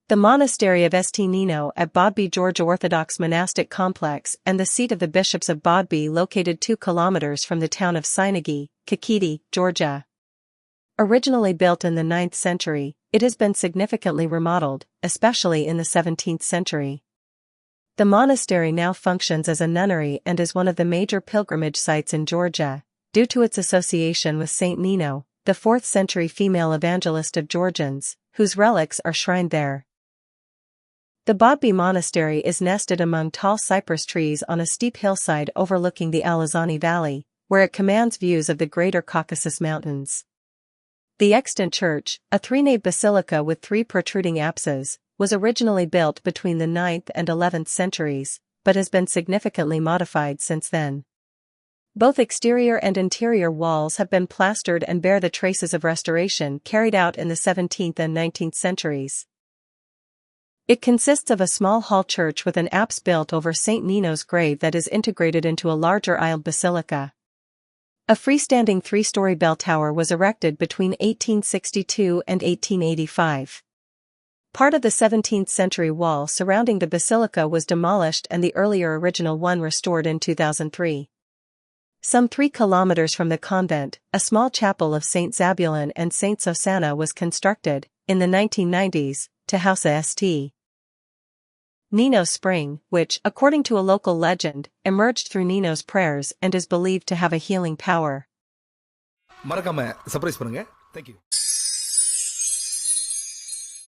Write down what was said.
The monastery of St. Nino at Bodbe, Georgia Orthodox monastic complex and the seat of the bishops of Bodbe, located 2 kilometers from the town of Sinagi, Kakheti, Georgia. Originally built in the 9th century, it has been significantly remodeled, especially in the 17th century. The monastery now functions as a nunnery and is one of the major pilgrimage sites in Georgia, due to its association with Saint Nino, the 4th century female evangelist of Georgians, whose relics are shrined there. The Bodbe Monastery is nested among tall cypress trees on a steep hillside overlooking the Alazani Valley, where it commands views of the Greater Caucasus Mountains. The extant church, a 3-nave basilica with 3 protruding apses, was originally built between the 9th and 11th centuries, but has been significantly modified since then. Both exterior and interior walls have been plastered and bear the traces of restoration carried out in the 17th and 19th centuries. It consists of a small hall church with an apse built over St. Nino's grave that is integrated into a larger aisled basilica. A freestanding 3-story bell tower was erected between 1862 and 1885. Part of the 17th century wall surrounding the basilica was demolished and the earlier original one restored in 2003. Some 3 kilometers from the convent, a small chapel of St. Zabulon and St. Susanna was constructed, in the 1990s, to house St. Nino's spring, which, according to a local legend, emerged through Nino's prayers and is believed to have a healing power. மறக்காம surprise பண்ணுங்க. Thank you.